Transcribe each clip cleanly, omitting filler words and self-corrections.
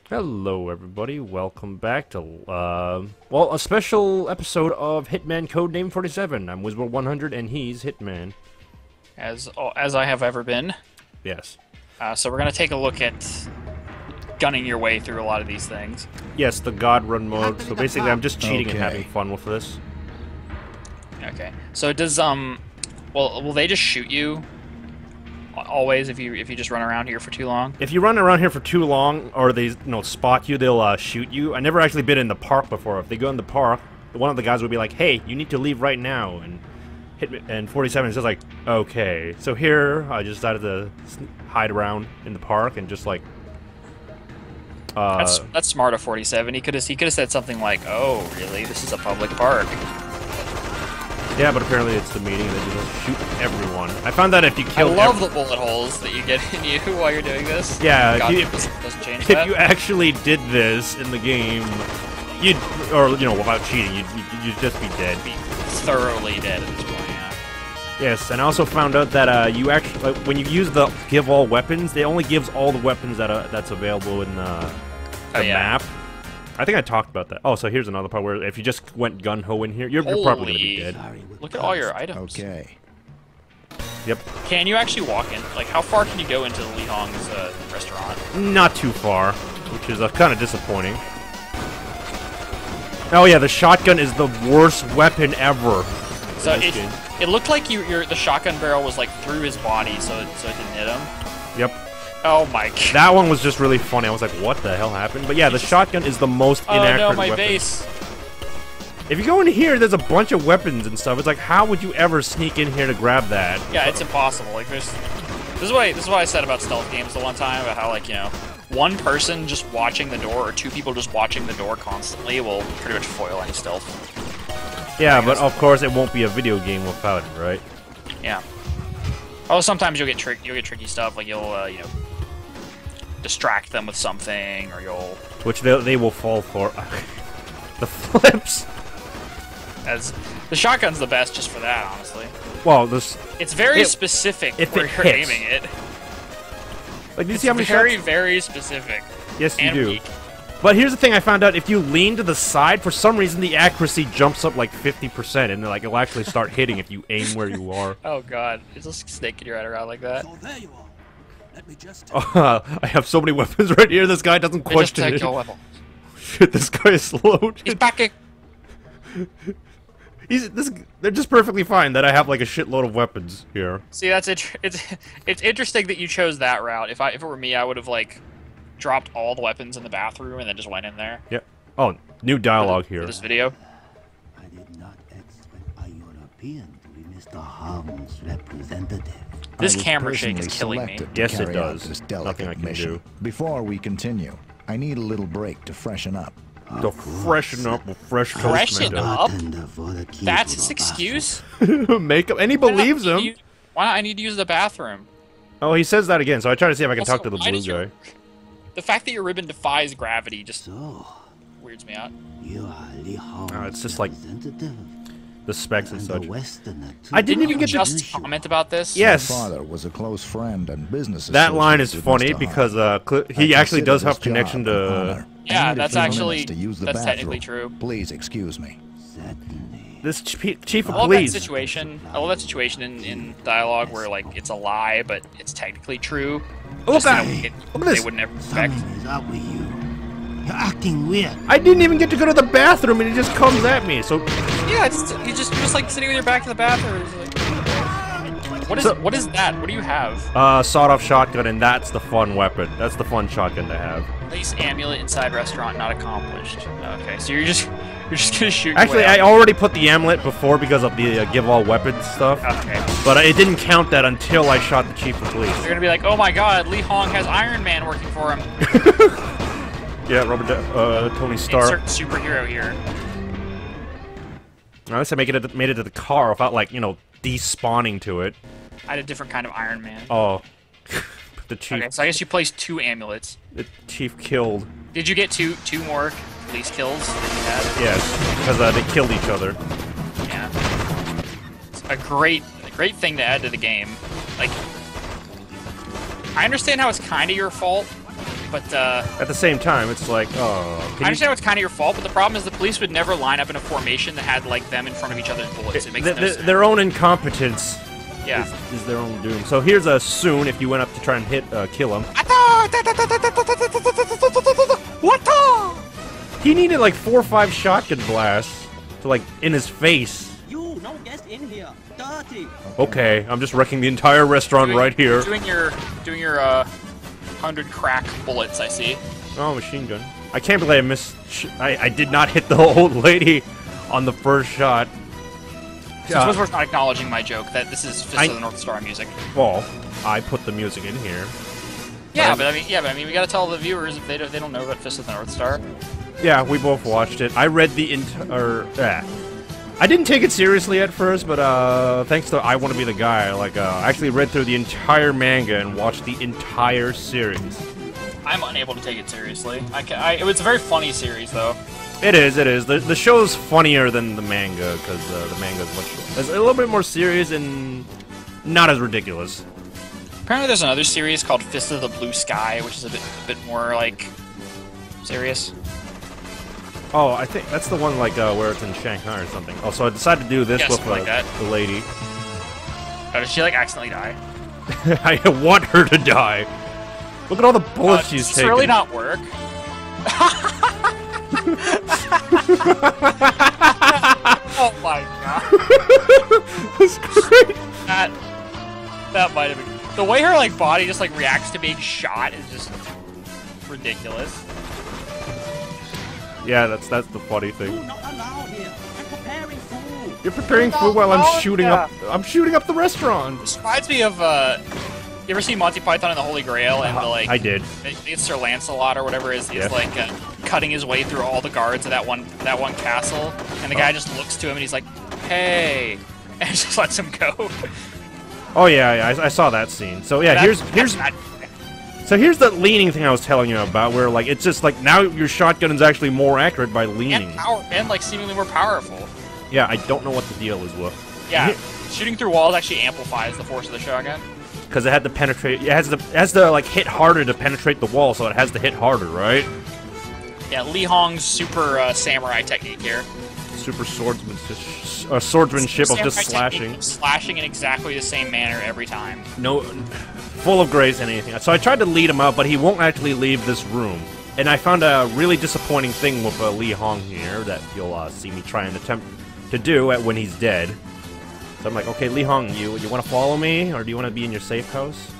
Hello everybody, welcome back to, well, a special episode of Hitman Codename 47. I'm Wiz&Hitman and he's Hitman. As I have ever been. Yes. So we're going to take a look at gunning your way through a lot of these things. Yes, the God Run mode, so basically I'm just cheating and having fun with this. Okay. So does, well, will they just shoot you? Always, if you just run around here for too long? If you run around here for too long, or they spot you, they'll shoot you. I never actually been in the park before. If they go in the park, one of the guys would be like, "Hey, you need to leave right now," and 47 is just like, "Okay." So here, I just decided to hide around in the park and just like. That's smart of 47. He could have said something like, "Oh, really? This is a public park." Yeah, but apparently it's the meeting and they just shoot everyone. I found that if you kill... I love the bullet holes that you get in you while you're doing this. Yeah, doesn't change that. If you actually did this in the game, you'd... Or, without cheating, you'd just be dead. Be thoroughly dead at this point, yeah. Yes, and I also found out that you actually... when you use the give all weapons, it only gives all the weapons that's available in the map. I think I talked about that. Oh, so here's another part where if you just went gun-ho in here, you're probably going to be dead. Look at all your items. Okay. Yep. Can you actually walk in? Like, how far can you go into Li Hong's restaurant? Not too far, which is kind of disappointing. Oh yeah, the shotgun is the worst weapon ever. So it looked like the shotgun barrel was like through his body, so it didn't hit him. Yep. Oh my god. That one was just really funny. I was like, what the hell happened? But yeah, the shotgun is the most inaccurate Oh no, my weapon. base. If you go in here, there's a bunch of weapons and stuff. It's like, how would you ever sneak in here to grab that? Yeah, it's impossible. Like, this is what I said about stealth games the one time, about how, like, one person just watching the door or two people just watching the door constantly will pretty much foil any stealth. Yeah, but of course it won't be a video game without it, right? Yeah. Oh, sometimes you'll get tricky stuff, like you'll distract them with something, or you'll... Which they will fall for. The flips! As the shotgun's the best just for that, honestly. Well, it's very specific where you're aiming it. Like, do you see how many very, shots? very specific. Yes, you and do. weak. But here's the thing I found out, if you lean to the side, for some reason the accuracy jumps up like 50%, and like it'll actually start hitting if you aim where you are. Oh god, it's just snaking your head around like that. So there you are. Let me just I have so many weapons right here, this guy doesn't question it. Just take your weapon. Shit, this guy is loaded. He's backing. They're just perfectly fine that I have like a shitload of weapons here. See, it's interesting that you chose that route. If it were me, I would have like dropped all the weapons in the bathroom and then just went in there. Yep. Oh, new dialogue here. For this video. I did not expect a European to be Mr. Hong's representative. This camera shake is killing me. Yes, it does. Nothing I can do. Before we continue, I need a little break to freshen up. To freshen up with fresh toast. Freshen up? That's his excuse? Makeup, and he believes him. Why not? I need to use the bathroom. Oh, he says that again, so I try to see if I can Also, talk to the blue guy. The fact that your ribbon defies gravity just weirds me out. You are Li Hong's it's just like the specs and such. I didn't even get just comment about this. Yes. My father was a close friend and business That line is associate with funny Mr. because Hong. he I actually consider does have this connection job an to. honor. Yeah, I need a that's few actually minutes to use the that's bathroom. technically true. Please excuse me. This chief of I love police. that situation. I love that situation in dialogue where like it's a lie, but it's technically true. Look Just at in a way look at this. They would never expect. Something is up with you. You're acting weird. I didn't even get to go to the bathroom, and he just comes at me. So Yeah, you're just like sitting with your back to the bathroom. It's like, what is that? What do you have? sawed-off shotgun, and that's the fun weapon. That's the fun shotgun to have. Place amulet inside restaurant not accomplished. Okay, so you're just gonna shoot. Actually, I already put the amulet before because of the give all weapons stuff. Okay. But it didn't count that until I shot the chief of police. You're gonna be like, oh my god, Li Hong has Iron Man working for him. Yeah, Tony Stark. Insert superhero here. At least I made it to the car without, like, despawning to it. I had a different kind of Iron Man. Oh. The chief. Okay, so I guess you placed 2 amulets. The chief killed. Did you get two more police kills that you had? Yes, because they killed each other. Yeah. It's a great thing to add to the game. Like, I understand how it's kind of your fault, but At the same time, it's like, oh. I understand it's kind of your fault, but the problem is the police would never line up in a formation that had like them in front of each other's bullets. It makes no sense. Their own incompetence Yeah. is their own doom. So here's a soon if you went up to try and kill him. What the? He needed like 4 or 5 shotgun blasts to like in his face. You, no guest in here. Dirty. Okay, I'm just wrecking the entire restaurant right here. Doing your 100 crack bullets, I see. Oh, machine gun. I can't believe I missed. I did not hit the old lady on the first shot. Since we're not acknowledging my joke that this is Fist of the North Star music. Well, I put the music in here. Yeah, but I mean, we gotta tell the viewers if they don't know about Fist of the North Star. Yeah, we both watched it. I read the I didn't take it seriously at first, but thanks to I Want to Be the Guy, like I actually read through the entire manga and watched the entire series. I'm unable to take it seriously. It was a very funny series, though. It is. The show's funnier than the manga because the manga is a little bit more serious and not as ridiculous. Apparently, there's another series called Fist of the Blue Sky, which is a bit more like serious. Oh, I think that's the one like where it's in Shanghai or something. Oh, so I decided to do this with like the lady. Oh, did she like accidentally die? I want her to die. Look at all the bullets she's taking. Does this really not work? Oh my god. That's great. That might have been... The way her like body just like reacts to being shot is just ridiculous. Yeah, that's the funny thing. You're not allowed here. I'm preparing food. You're preparing food while I'm shooting up. I'm shooting up the restaurant. This reminds me of you ever see Monty Python and the Holy Grail and the, like I did. It's Sir Lancelot or whatever is like cutting his way through all the guards of that one castle, and the guy just looks to him and he's like, "Hey," and just lets him go. Oh yeah, I saw that scene. So yeah, here's the leaning thing I was telling you about, where like it's just like now your shotgun is actually more accurate by leaning and like seemingly more powerful. Yeah, I don't know what the deal is with. Yeah, shooting through walls actually amplifies the force of the shotgun. Because it had to penetrate. It has to like hit harder to penetrate the wall, so it has to hit harder, right? Yeah, Li Hong's super samurai technique here. Super swordsmanship of just slashing. Slashing in exactly the same manner every time. No, full of grace and anything. So I tried to lead him out, but he won't actually leave this room. And I found a really disappointing thing with Li Hong here that you'll see me try and attempt to do when he's dead. So I'm like, okay, Li Hong, you want to follow me, or do you want to be in your safe house?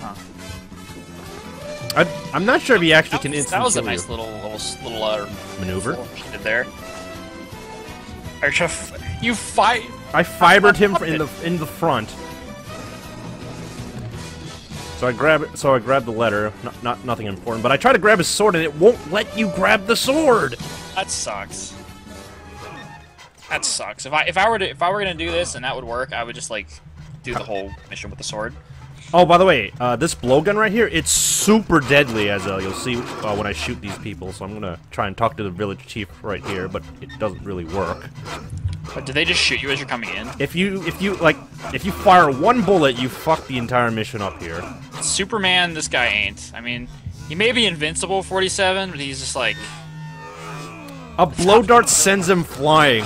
Huh. I'm not sure if he actually can instantly That was a kill nice you. little Maneuver. She did there. You fight. I fibered him in the front. So I grab the letter. Nothing important, but I try to grab his sword and it won't let you grab the sword. That sucks. That sucks. If I were gonna do this and that would work, I would just like do the whole mission with the sword. Oh, by the way, this blowgun right here, it's super deadly, as you'll see when I shoot these people. So I'm gonna try and talk to the village chief right here, but it doesn't really work. But do they just shoot you as you're coming in? If you fire one bullet, you fuck the entire mission up here. Superman, this guy ain't. I mean, he may be invincible, 47, but he's just like a blow dart sends him flying.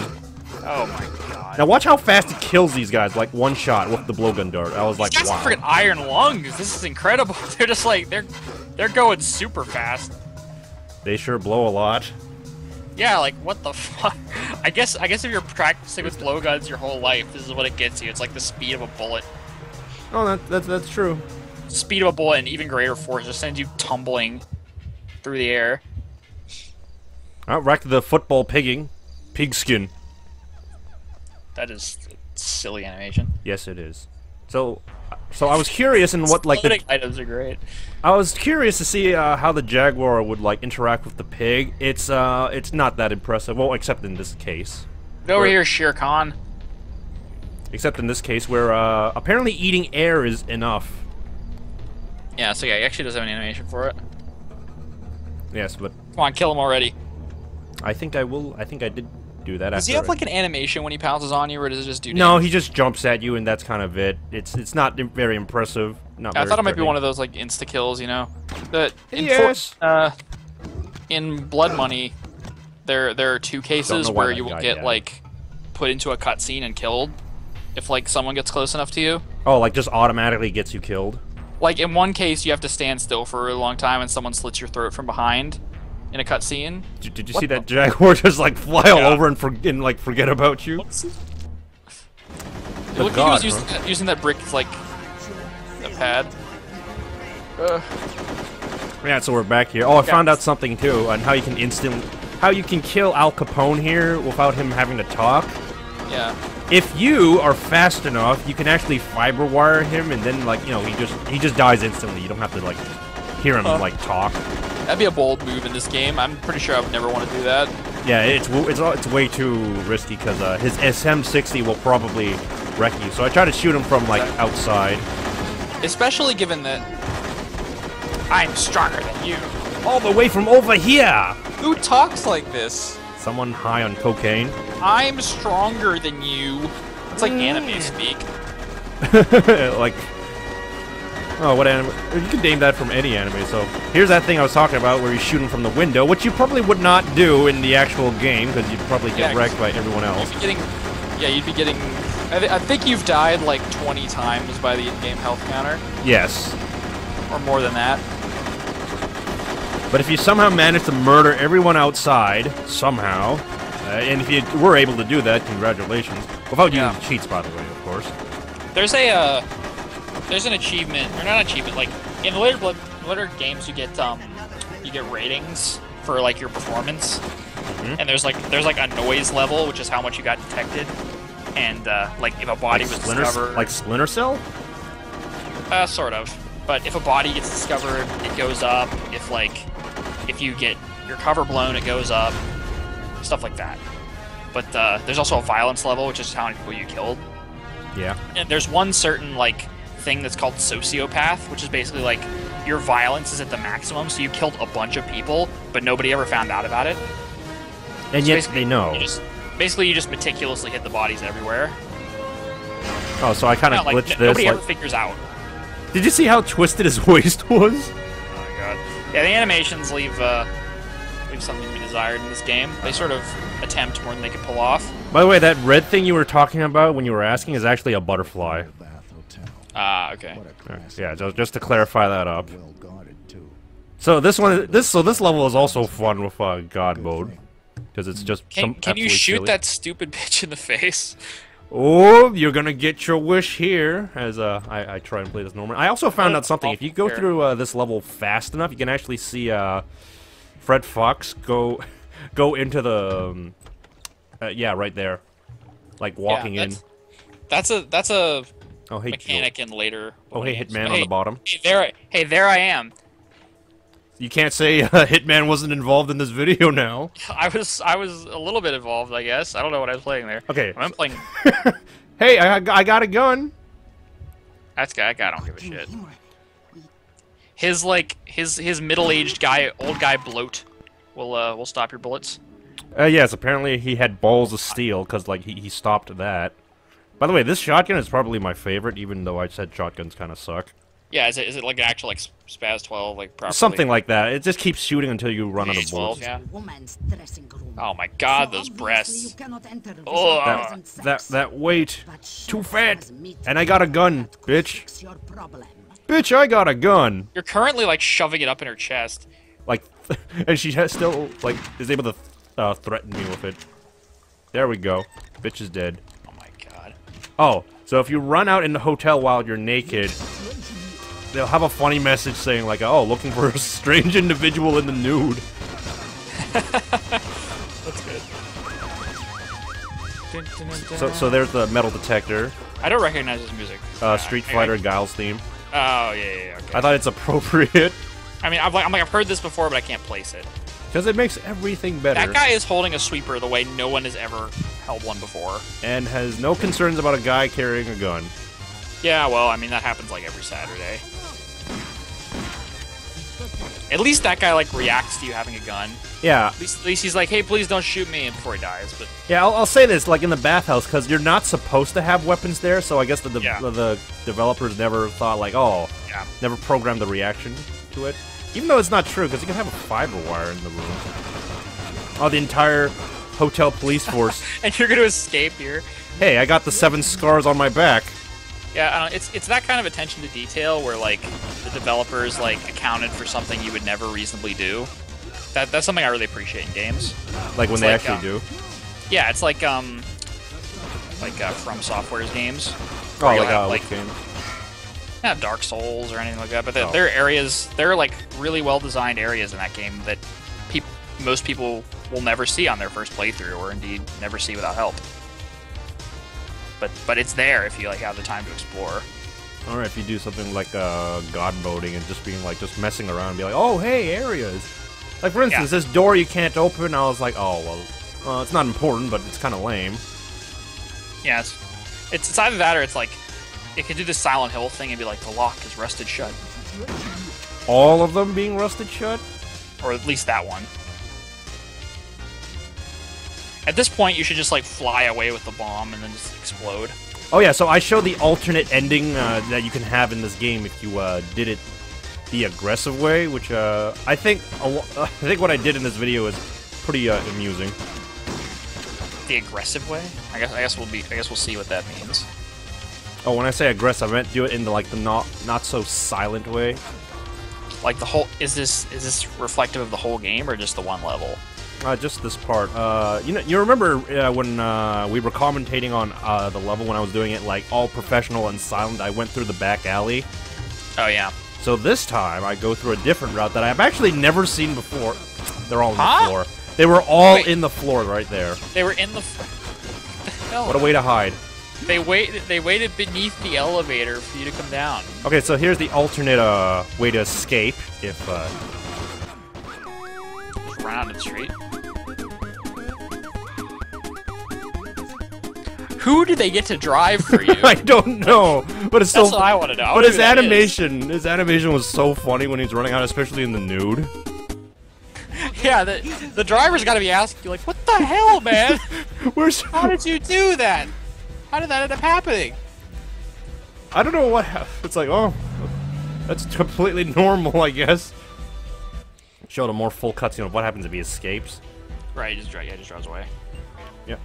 Oh my god. Now watch how fast it kills these guys, like one shot with the blowgun dart. I was like, wow. Freaking iron lungs. This is incredible. They're just like they're going super fast. They sure blow a lot. Yeah, like what the fuck? I guess if you're practicing with blowguns your whole life, this is what it gets you. It's like the speed of a bullet. Oh, that's true. Speed of a bullet and even greater force just sends you tumbling through the air. Back to the football pigskin. That is silly animation. Yes, it is. So I was curious in what like the items are great. I was curious to see how the jaguar would like interact with the pig. It's not that impressive. Well, except in this case. Go over here, Shere Khan. Except in this case, where apparently eating air is enough. Yeah. So yeah, he actually does have an animation for it. Yes, but come on, kill him already. I think I will. I think I did do that. Does he have like an animation when he pounces on you, or does it just do damage? No, he just jumps at you, and that's kind of it. It's not very impressive. Not I very thought it might be threatening. one of those like insta kills, you know. That Yes. in Blood Money, there are two cases know why where that you will guy get died. like put into a cutscene and killed if like someone gets close enough to you. Oh, like just automatically gets you killed. Like in one case, you have to stand still for a really long time, and someone slits your throat from behind in a cutscene. Did you What see the- that Jaguar just like fly all Yeah. over and like forget about you? It The looked god, like he was using that brick as like a pad. Yeah, so we're back here. Oh, I found out something too on how you can kill Al Capone here without him having to talk. Yeah. If you are fast enough, you can actually fiber wire him, and then like he just dies instantly. You don't have to like hear him like talk. That'd be a bold move in this game. I'm pretty sure I would never want to do that. Yeah, it's way too risky because his SM60 will probably wreck you. So I try to shoot him from like outside. Especially given that I'm stronger than you. All the way from over here. Who talks like this? Someone high on cocaine. I'm stronger than you. It's like anime speak. Like, oh, what anime? You can name that from any anime. So here's that thing I was talking about where you shoot him from the window, which you probably would not do in the actual game because you'd probably get wrecked by everyone else. You'd be getting. I think you've died like 20 times by the in-game health counter, Yes. or more than that. But if you somehow manage to murder everyone outside, somehow, and if you were able to do that, congratulations. Without using cheats, by the way, of course. There's an achievement, or not achievement, like in the later games you get ratings for like your performance, and there's like a noise level, which is how much you got detected, and like if a body was discovered, like Splinter Cell? sort of. But if a body gets discovered, it goes up. If you get your cover blown, it goes up. Stuff like that. But there's also a violence level, which is how many people you killed. Yeah. And there's one certain like thing that's called sociopath, which is basically like your violence is at the maximum, so you killed a bunch of people, but nobody ever found out about it. And So yet basically, they know. You just meticulously hit the bodies everywhere. Oh, so I kind of Like, glitched this. nobody Like, ever figures out. did you see how twisted his waist was? Oh my god. Yeah, the animations leave something to be desired in this game. They sort of attempt more than they can pull off. By the way, that red thing you were talking about when you were asking is actually a butterfly. Bath Hotel. Ah, okay. What a class. Yeah, just to clarify that up. Well guarded too. So this level is also fun with God mode because it's just Can you absolutely shoot silly. that stupid bitch in the face? Oh, you're gonna get your wish here. As I try and play this normally. I also found out something. If you go through this level fast enough, you can actually see Fred Fox go into the yeah, right there, like walking in. That's a Oh, hey, mechanic in later. Oh, hey, games. Hitman on the bottom. Hey, there I am. You can't say Hitman wasn't involved in this video now. I was a little bit involved, I guess. I don't know what I was playing there. Okay. I'm playing. Hey, I got a gun. That guy, I don't give a shit. His middle-aged guy, old guy bloat, will stop your bullets. Yes, apparently he had balls of steel, because, like, he stopped that. By the way, this shotgun is probably my favorite, even though I said shotguns kind of suck. Yeah, is it like an actual, like, Spaz 12, like, properly? Something like that. It just keeps shooting until you run out of 12, bullets. yeah. Woman's dressing room. Oh my god, So those obviously breasts. you cannot enter Oh, without present sex. That weight. But Too chef fat. has meat And I got a gun, that could bitch. fix your problem. Bitch, I got a gun. You're currently, like, shoving it up in her chest. Like, and she has still, like, is able to threaten me with it. There we go. Bitch is dead. Oh my god. Oh, so if you run out in the hotel while you're naked, they'll have a funny message saying like, "Oh, looking for a strange individual in the nude." That's good. So there's the metal detector, I don't recognize his music. Street Fighter Guile's theme. Oh, yeah, okay. I thought it's appropriate I mean, I've heard this before, but I can't place it. because it makes everything better That guy is holding a sweeper the way no one has ever held one before. and has no concerns about a guy carrying a gun. Yeah, well, I mean, that happens like every Saturday. At least that guy like reacts to you having a gun. Yeah. At least he's like, hey, please don't shoot me before he dies. But Yeah, I'll say this, like in the bathhouse, because you're not supposed to have weapons there, so I guess the developers never thought, like, oh, never programmed the reaction to it. Even though it's not true, because you can have a fiber wire in the room. Oh, the entire hotel police force. And you're gonna escape here. Hey, I got the 7 scars on my back. Yeah, it's that kind of attention to detail where like the developers like accounted for something you would never reasonably do. That's something I really appreciate in games. Like when they actually do. Yeah, it's like From Software's games. Oh, like games. Not Dark Souls or anything like that, but there are areas, there are like really well designed areas in that game that most people will never see on their first playthrough, or indeed never see without help. But it's there if you like have the time to explore. Or if you do something like Godmoding and just being like just messing around and be like, oh hey, areas. Like for instance, this door you can't open. I was like, oh well, it's not important, but it's kind of lame. Yeah, it's either that or it's like it can do the Silent Hill thing and be like the lock is rusted shut. All of them being rusted shut, or at least that one. At this point, you should just like fly away with the bomb and then just explode. Oh yeah, so I showed the alternate ending that you can have in this game if you did it the aggressive way, which I think what I did in this video is pretty amusing. The aggressive way? I guess we'll see what that means. Oh, when I say aggressive, I meant do it in the like the not so silent way. Like the whole is this reflective of the whole game or just the one level? Just this part. You remember when we were commentating on the level when I was doing it like all professional and silent? I went through the back alley. Oh yeah. So this time I go through a different route that I've actually never seen before. They're all in the floor. They were all in the floor right there. They were in the. What a way to hide. They waited beneath the elevator for you to come down. Okay, so here's the alternate way to escape if. Just run out in the street. Who did they get to drive for you? I don't know, but it's That's what I want to know. But his animation was so funny when he's running out, especially in the nude. Yeah, the driver's got to be asking you like, "What the hell, man? How did you do that? How did that end up happening?" I don't know what happened. It's like, oh, that's completely normal, I guess. Showed a more full cutscene of what happens if he escapes. Right, he just drives away. Yep.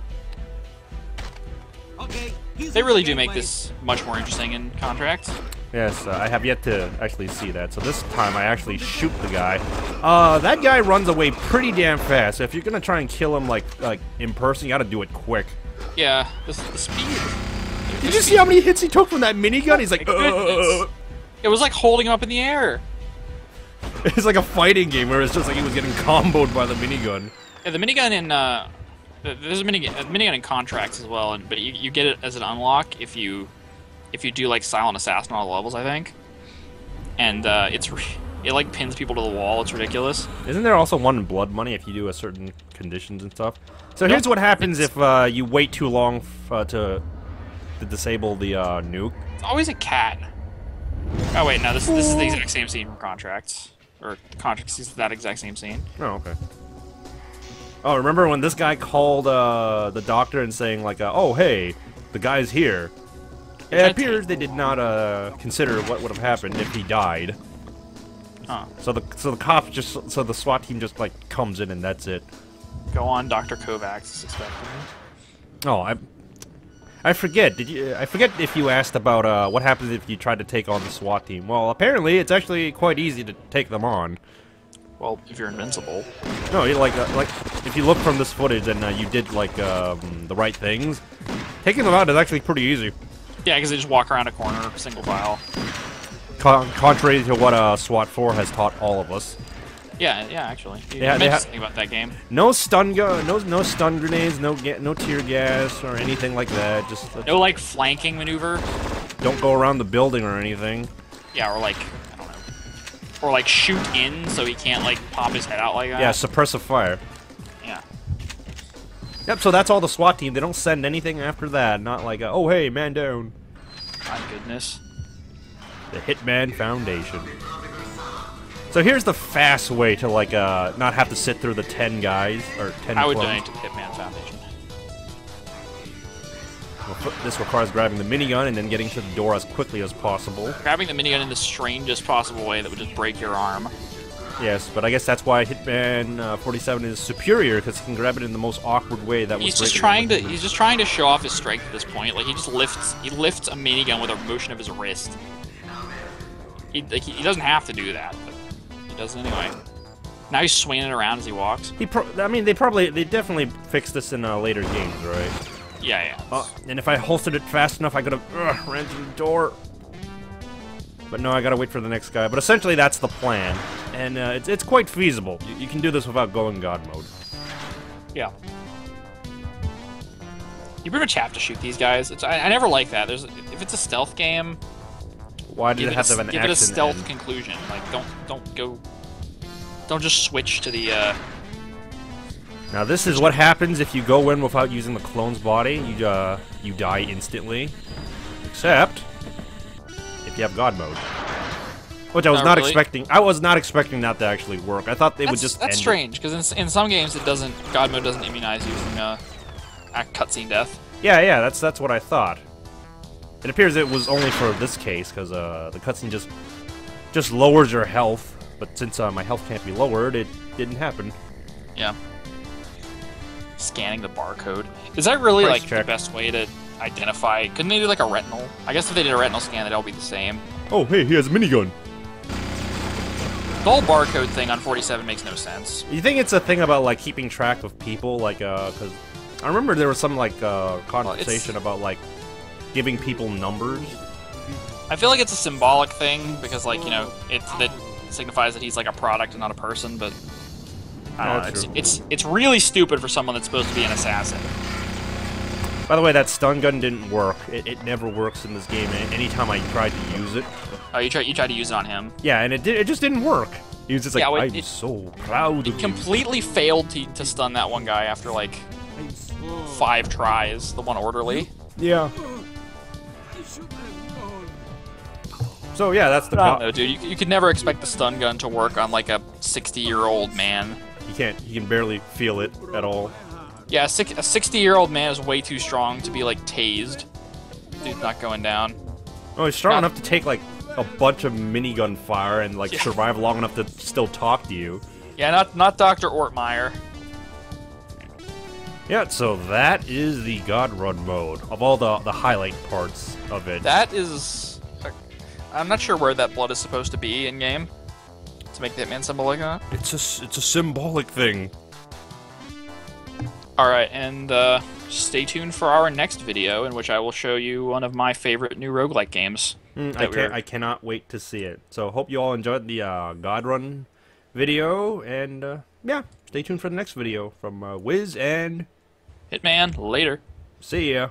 They really do make this much more interesting in Contract. Yes, I have yet to actually see that. So this time I actually shoot the guy. That guy runs away pretty damn fast. So if you're gonna try and kill him like in person, you gotta do it quick. Yeah, the speed. Did you see how many hits he took from that minigun? He's like, It was like holding him up in the air. It's like a fighting game where it's just like he was getting comboed by the minigun. Yeah, the minigun in there's a minigun in Contracts as well, but you get it as an unlock if you do like Silent Assassin on all the levels, I think. And it like pins people to the wall. It's ridiculous. Isn't there also one in Blood Money if you do a certain conditions and stuff? So here's what happens if you wait too long to disable the nuke. It's always a cat. Oh wait, no, this is the exact same scene from Contracts. Or Contracts is that exact same scene. Oh, okay. Oh, remember when this guy called the doctor and saying like, oh hey, the guy's here. It appears they did not consider what would have happened if he died. Huh. So the cops the SWAT team just like comes in and that's it. Go on, Dr. Kovacs is expecting. Oh, I forget. I forget if you asked about what happens if you tried to take on the SWAT team. Well, apparently it's actually quite easy to take them on. Well, if you're invincible. No, like if you look from this footage and you did like the right things, taking them out is actually pretty easy. Yeah, because they just walk around a corner, single file. Contrary to what SWAT 4 has taught all of us. Yeah, actually. Yeah, they something about that game. No stun gun, no stun grenades, no tear gas or anything like that. Just no like flanking maneuver. Don't go around the building or anything. Yeah, or like I don't know, or like shoot in so he can't like pop his head out like that. Yeah, suppressive fire. Yeah. Yep. So that's all the SWAT team. They don't send anything after that. Not like oh hey, man down. My goodness. The Hitman Foundation. So here's the fast way to like not have to sit through the 10 guys or 10 I would clones. donate to the Hitman Foundation. This requires grabbing the minigun and then getting to the door as quickly as possible. Grabbing the minigun in the strangest possible way that would just break your arm. Yes, but I guess that's why Hitman 47 is superior, because he can grab it in the most awkward way that He's would just trying to show off his strength at this point. Like he lifts a minigun with a motion of his wrist. He doesn't have to do that, but he does it anyway. Now he's swinging it around as he walks. I mean, they definitely fixed this in later games, right? Yeah. And if I holstered it fast enough, I could have ran through the door. But no, I gotta wait for the next guy. But essentially, that's the plan, and it's quite feasible. You can do this without going God mode. Yeah. You pretty much have to shoot these guys. I never like that. If it's a stealth game, why did it have to have an action? Give it a stealth conclusion. Like don't just switch to the. Now this is what happens if you go in without using the clone's body. You die instantly, except if you have God mode, which I was not expecting. I was not expecting that to actually work. I thought they would just. That's strange because in some games it doesn't. God mode doesn't immunize using a cutscene death. Yeah, that's what I thought. It appears it was only for this case because the cutscene just lowers your health. But since my health can't be lowered, it didn't happen. Yeah. Scanning the barcode. Is that really Price like check. the best way to identify? Couldn't they do like a retinal? I guess if they did a retinal scan, they'd all be the same. Oh, hey, he has a minigun. The whole barcode thing on 47 makes no sense. You think it's a thing about like keeping track of people, like because I remember there was some like conversation about like giving people numbers. I feel like it's a symbolic thing because like that signifies that he's like a product and not a person, but I don't know. It's really stupid for someone that's supposed to be an assassin. By the way, that stun gun didn't work. It never works in this game. Anytime I tried to use it. Oh, you tried to use it on him. Yeah, and it just didn't work. He was just like, I'm so proud of you. It completely failed to stun that one guy after like 5 tries. The one orderly. Yeah. So yeah, that's the. I don't know, dude. You could never expect the stun gun to work on like a 60-year-old man. You can't. You can barely feel it at all. Yeah, a 60-year-old man is way too strong to be like tased. Dude's not going down. Oh, he's strong enough to take like a bunch of minigun fire and like survive long enough to still talk to you. Yeah, not Dr. Ortmeyer. Yeah, so that is the God Run mode of all the highlight parts of it. That is. I'm not sure where that blood is supposed to be in game to make the Hitman symbol like that. It's a symbolic thing. All right, and stay tuned for our next video in which I will show you one of my favorite new roguelike games. I cannot wait to see it. So hope you all enjoyed the God Run video, and yeah, stay tuned for the next video from Wiz and Hitman. Later. See ya.